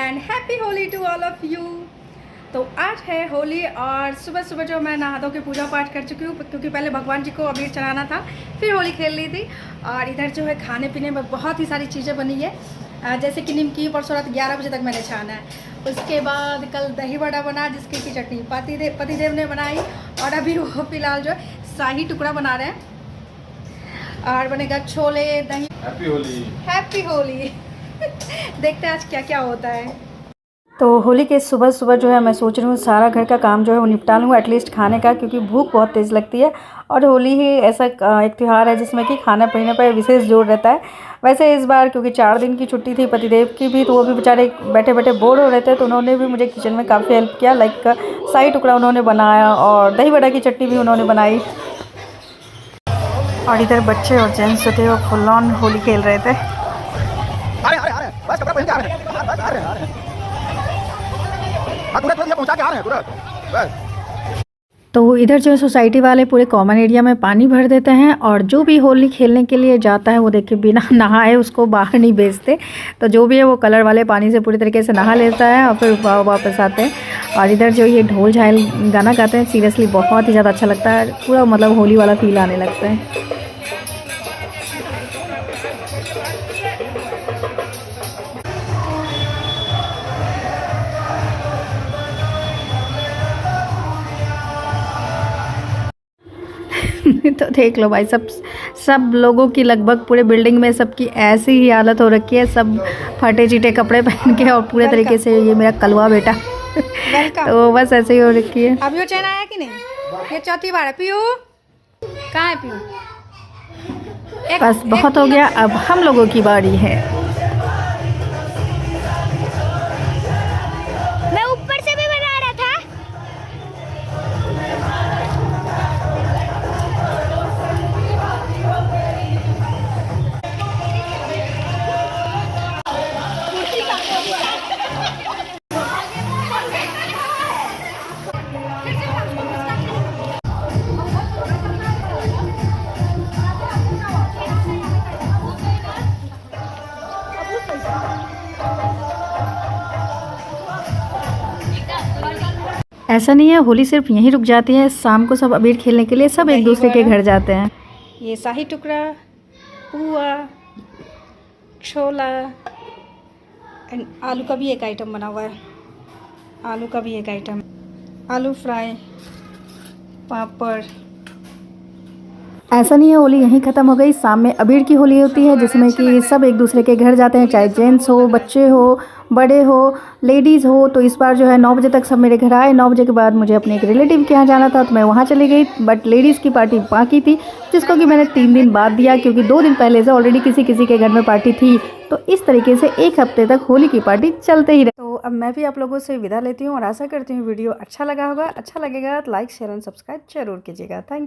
And happy Holi to all of you. तो आज है होली और सुबह सुबह जो मैं नहा धो के पूजा पाठ कर चुकी हूँ क्योंकि पहले भगवान जी को अबीर चढ़ाना था, फिर होली खेल ली थी। और इधर जो है खाने पीने में बहुत ही सारी चीज़ें बनी है, जैसे कि निमकी परसों रात 11 बजे तक मैंने छाना है। उसके बाद कल दही बड़ा बना जिसकी की चटनी पतिदेव ने बनाई। और अभी वो फिलहाल जो शाही टुकड़ा बना रहे हैं और बनेगा छोले दही। Happy Holi, happy Holi. देखते हैं आज क्या क्या होता है। तो होली के सुबह सुबह जो है मैं सोच रही हूँ सारा घर का काम जो है वो निपटा लूँ एटलीस्ट खाने का, क्योंकि भूख बहुत तेज़ लगती है। और होली ही ऐसा एक त्यौहार है जिसमें कि खाना पीने पर विशेष जोर रहता है। वैसे इस बार क्योंकि 4 दिन की छुट्टी थी पतिदेव की भी, तो वो भी बेचारे बैठे बैठे बोर हो रहे थे, तो उन्होंने भी मुझे किचन में काफ़ी हेल्प किया। लाइक शाही टुकड़ा उन्होंने बनाया और दही बड़ा की चटनी भी उन्होंने बनाई। और इधर बच्चे और जेंट्स जो थे वो फुल ऑन होली खेल रहे थे। बस कपड़ा पहन के आ रहे हैं, तुरंत पहुंचा के आ रहे हैं तुरंत बस। तो इधर जो है सोसाइटी वाले पूरे कॉमन एरिया में पानी भर देते हैं और जो भी होली खेलने के लिए जाता है वो देखिए बिना नहाए उसको बाहर नहीं भेजते। तो जो भी है वो कलर वाले पानी से पूरी तरीके से नहा लेता है और फिर वापस आते हैं। और इधर जो ये ढोल झाइल गाना गाते हैं सीरियसली बहुत ही ज़्यादा अच्छा लगता है, पूरा मतलब होली वाला फील आने लगता है। तो देख लो भाई, सब लोगों की लगभग पूरे बिल्डिंग में सबकी ऐसी ही हालत हो रखी है, सब फटे चीटे कपड़े पहन के और पूरे तरीके से ये मेरा कलवा बेटा तो बस ऐसे ही हो रखी है। अभी वो चैन आया कि नहीं? ये चौथी बार है। पीयू कहाँ है? पीयू बस बहुत हो गया, अब हम लोगों की बारी है। मैं ऊपर से भी बना रहा था। ऐसा नहीं है होली सिर्फ यहीं रुक जाती है, शाम को सब अबीर खेलने के लिए सब एक दूसरे के घर जाते हैं। ये शाही टुकड़ा, पुआ, छोला एंड आलू का भी एक आइटम बना हुआ है। आलू का भी एक आइटम, आलू फ्राई, पापड़। ऐसा नहीं है होली यहीं ख़त्म हो गई, शाम में अबीर की होली होती है जिसमें कि सब एक दूसरे के घर जाते हैं, चाहे जेंट्स हो, बच्चे हो, बड़े हो, लेडीज़ हो। तो इस बार जो है 9 बजे तक सब मेरे घर आए। 9 बजे के बाद मुझे अपने एक रिलेटिव के यहाँ जाना था तो मैं वहाँ चली गई, बट लेडीज़ की पार्टी बाकी थी जिसको कि मैंने 3 दिन बाद दिया, क्योंकि 2 दिन पहले से ऑलरेडी किसी किसी के घर में पार्टी थी। तो इस तरीके से 1 हफ्ते तक होली की पार्टी चलते ही रहे। तो अब मैं भी आप लोगों से विदा लेती हूँ और आशा करती हूँ वीडियो अच्छा लगा होगा। अच्छा लगेगा तो लाइक शेयर एंड सब्सक्राइब जरूर कीजिएगा। Thank you.